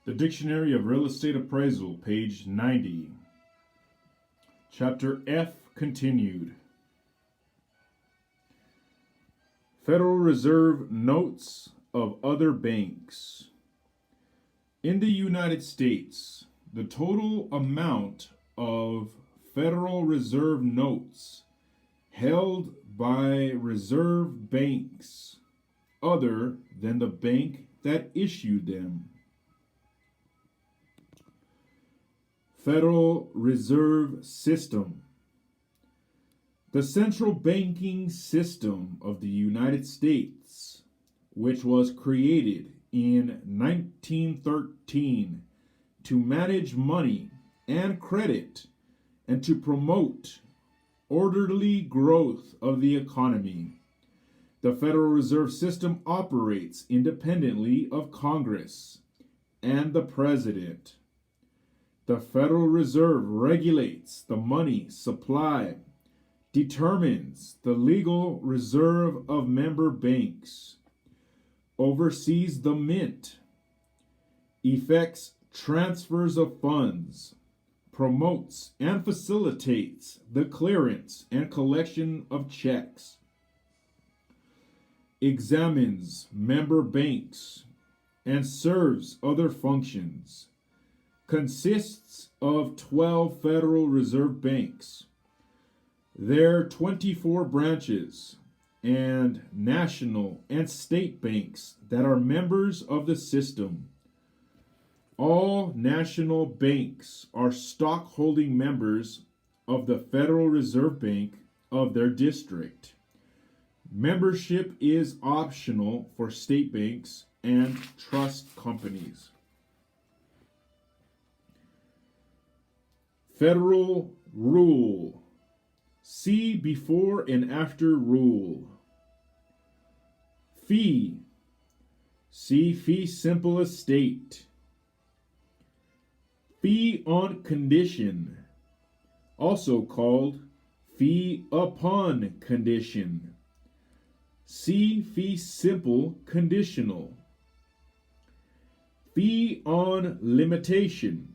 The Dictionary of Real Estate Appraisal, page 90. Chapter F, continued. Federal Reserve notes of other banks. In the United States, the total amount of Federal Reserve notes held by reserve banks other than the bank that issued them. Federal Reserve System. The central banking system of the United States, which was created in 1913 to manage money and credit and to promote orderly growth of the economy. The Federal Reserve System operates independently of Congress and the President. The Federal Reserve regulates the money supply, determines the legal reserve of member banks, oversees the mint, effects transfers of funds, promotes and facilitates the clearance and collection of checks, examines member banks, and serves other functions. Consists of 12 Federal Reserve banks, their 24 branches, and national and state banks that are members of the system. All national banks are stockholding members of the Federal Reserve Bank of their district. Membership is optional for state banks and trust companies. Federal Rule. See before and after rule. Fee. See fee simple estate. Fee on condition, also called fee upon condition. See fee simple conditional. Fee on limitation.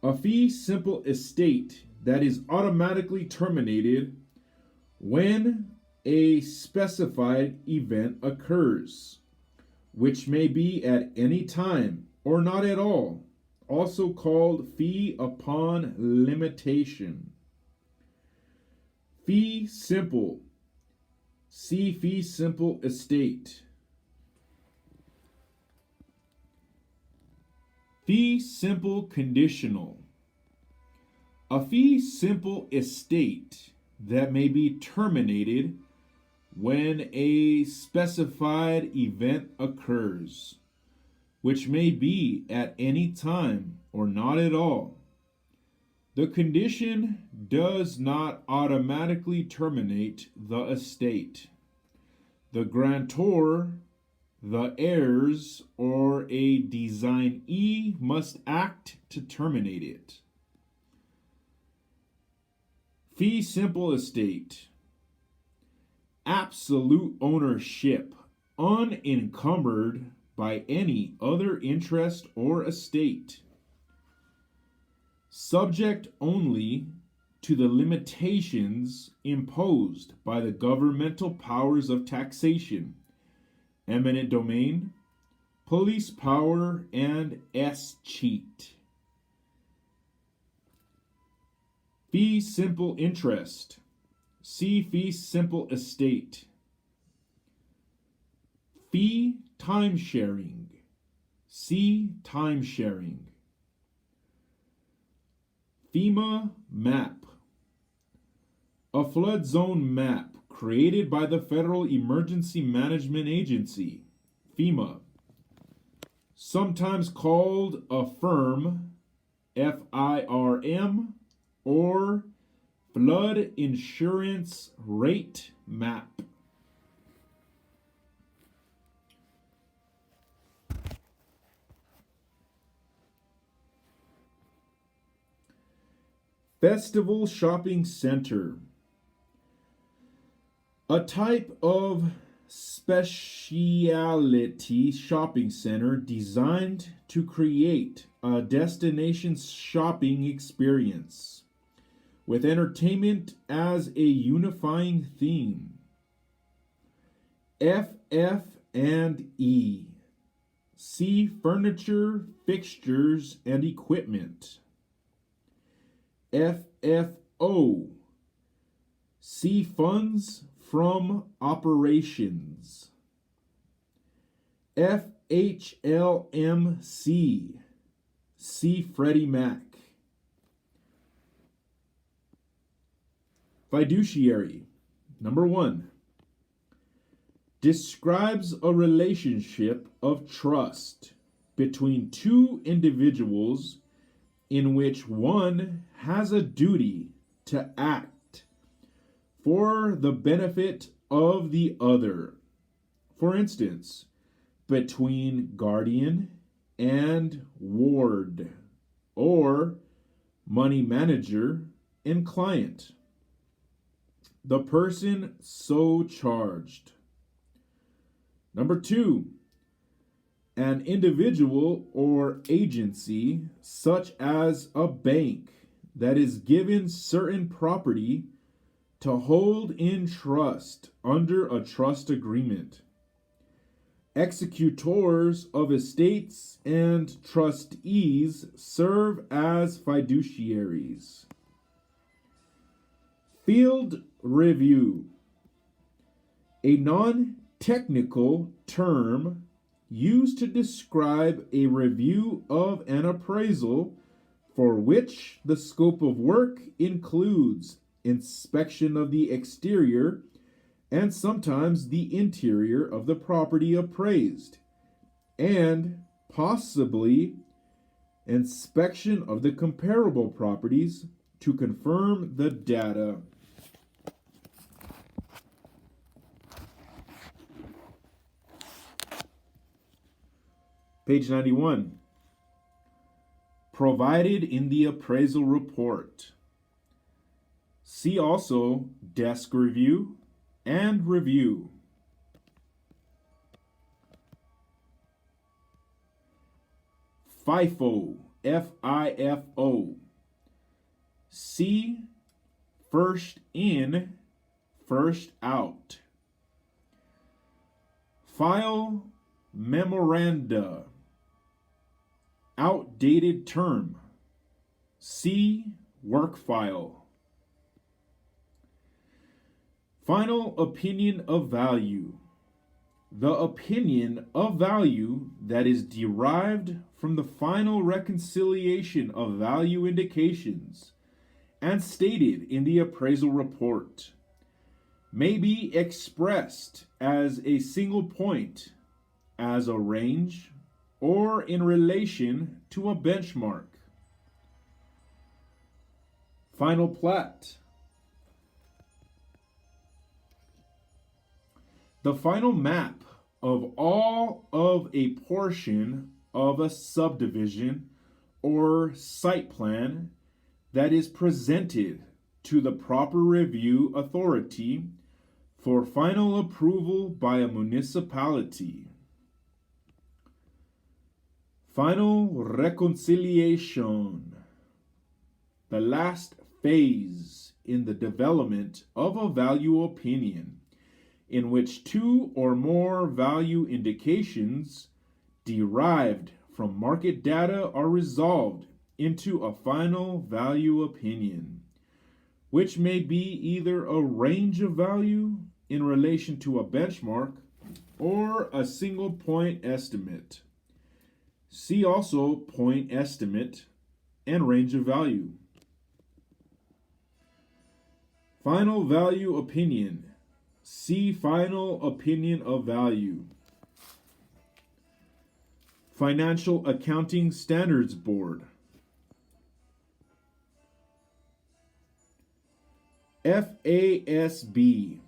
A fee simple estate that is automatically terminated when a specified event occurs, which may be at any time or not at all, also called fee upon limitation. Fee simple. See fee simple estate. Fee simple conditional. A fee simple estate that may be terminated when a specified event occurs, which may be at any time or not at all. The condition does not automatically terminate the estate. The grantor, the heirs, or a designee must act to terminate it. Fee simple estate. Absolute ownership, unencumbered by any other interest or estate. Subject only to the limitations imposed by the governmental powers of taxation, eminent domain, police power, and escheat. Fee simple interest. See fee simple estate. Fee time sharing. See time sharing. FEMA map. A flood zone map created by the Federal Emergency Management Agency, FEMA, sometimes called a FIRM, FIRM, or flood insurance rate map. Festival shopping center. A type of specialty shopping center designed to create a destination shopping experience with entertainment as a unifying theme. FF&E. See furniture, fixtures, and equipment. FFO. See funds from operations. FHLMC. See Freddie Mac. Fiduciary. Number 1. Describes a relationship of trust between two individuals in which one has a duty to act for the benefit of the other. For instance, between guardian and ward, or money manager and client. The person so charged. Number 2, an individual or agency, such as a bank, that is given certain property to hold in trust under a trust agreement. Executors of estates and trustees serve as fiduciaries. Field review. A non-technical term used to describe a review of an appraisal for which the scope of work includes inspection of the exterior and sometimes the interior of the property appraised, and possibly inspection of the comparable properties to confirm the data. Page 91. Provided in the appraisal report. See also desk review and review. FIFO, FIFO. See first in, first out. File memoranda. Outdated term. See work file. Final opinion of value. The opinion of value that is derived from the final reconciliation of value indications and stated in the appraisal report may be expressed as a single point, as a range, or in relation to a benchmark. Final plat. The final map of all of a portion of a subdivision or site plan that is presented to the proper review authority for final approval by a municipality. Final reconciliation. The last phase in the development of a value opinion, in which two or more value indications derived from market data are resolved into a final value opinion, which may be either a range of value in relation to a benchmark or a single point estimate. See also point estimate and range of value. Final value opinion. See final opinion of value. Financial Accounting Standards Board. FASB.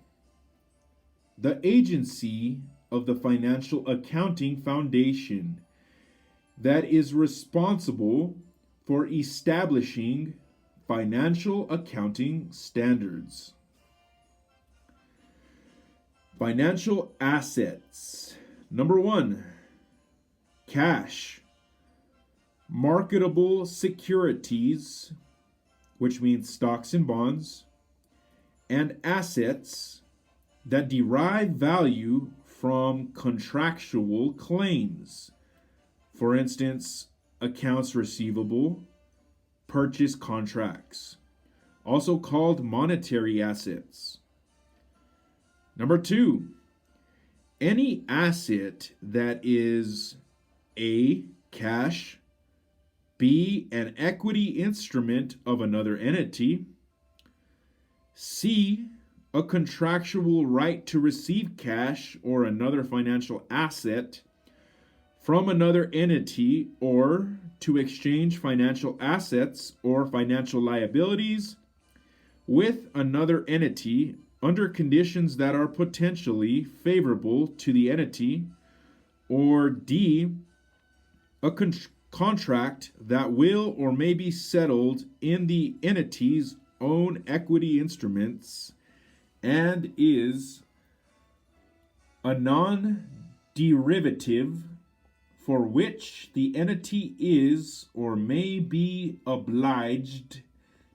The agency of the Financial Accounting Foundation that is responsible for establishing financial accounting standards. Financial assets. Number one, cash, marketable securities, which means stocks and bonds, and assets that derive value from contractual claims. For instance, accounts receivable, purchase contracts, also called monetary assets. Number two, any asset that is A, cash, B, an equity instrument of another entity, C, a contractual right to receive cash or another financial asset from another entity, or to exchange financial assets or financial liabilities with another entity under conditions that are potentially favorable to the entity, or D, a contract that will or may be settled in the entity's own equity instruments and is a non-derivative for which the entity is or may be obliged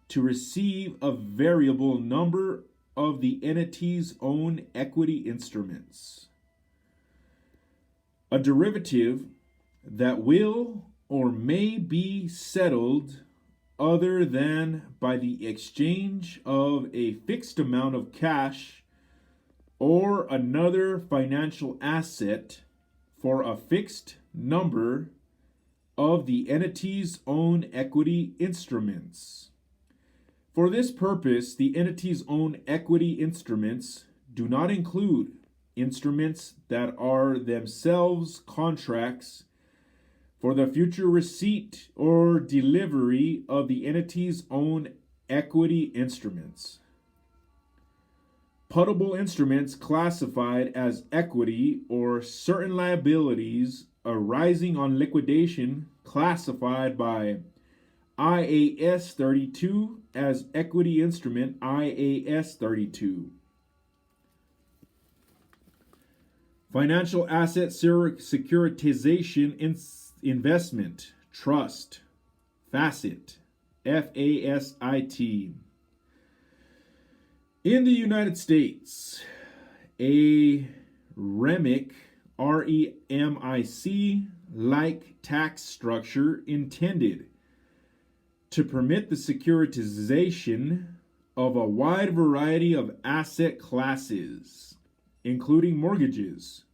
to receive a variable number of the entity's own equity instruments. A derivative that will or may be settled other than by the exchange of a fixed amount of cash or another financial asset for a fixed number of the entity's own equity instruments. For this purpose, the entity's own equity instruments do not include instruments that are themselves contracts for the future receipt or delivery of the entity's own equity instruments. Puttable instruments classified as equity or certain liabilities arising on liquidation classified by IAS 32 as equity instrument IAS 32. Financial asset securitization investment trust, FASIT, FASIT. In the United States, a REMIC, REMIC, like tax structure intended to permit the securitization of a wide variety of asset classes, including mortgages.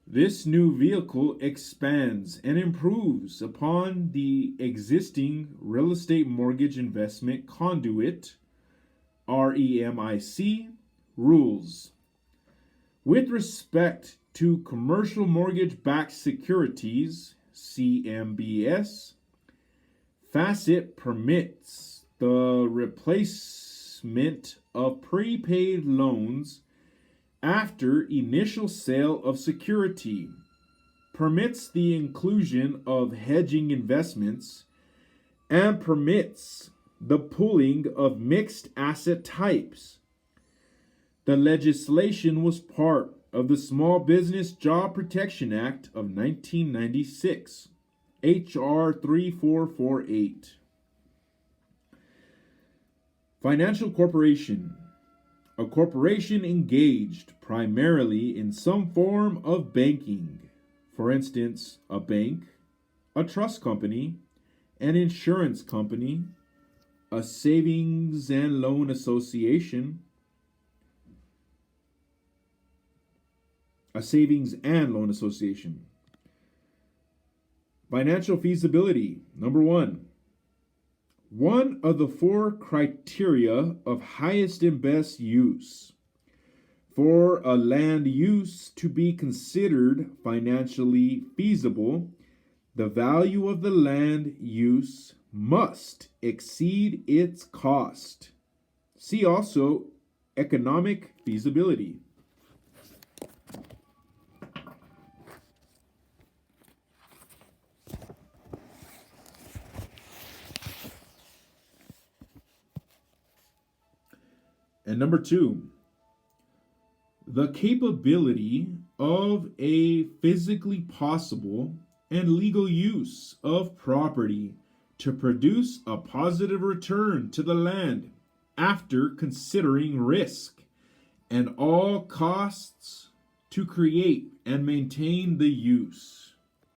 This new vehicle expands and improves upon the existing real estate mortgage investment conduit, REMIC, rules. With respect to commercial mortgage-backed securities, CMBS, FASIT permits the replacement of prepaid loans after initial sale of security, permits the inclusion of hedging investments, and permits the pooling of mixed asset types. The legislation was part of the Small Business Job Protection Act of 1996, H.R. 3448. Financial corporation. A corporation engaged primarily in some form of banking, for instance, a bank, a trust company, an insurance company, a savings and loan association, Financial feasibility. Number one. One of the four criteria of highest and best use. For a land use to be considered financially feasible, the value of the land use must exceed its cost. See also economic feasibility. And number two, The capability of a physically possible and legal use of property to produce a positive return to the land after considering risk and all costs to create and maintain the use.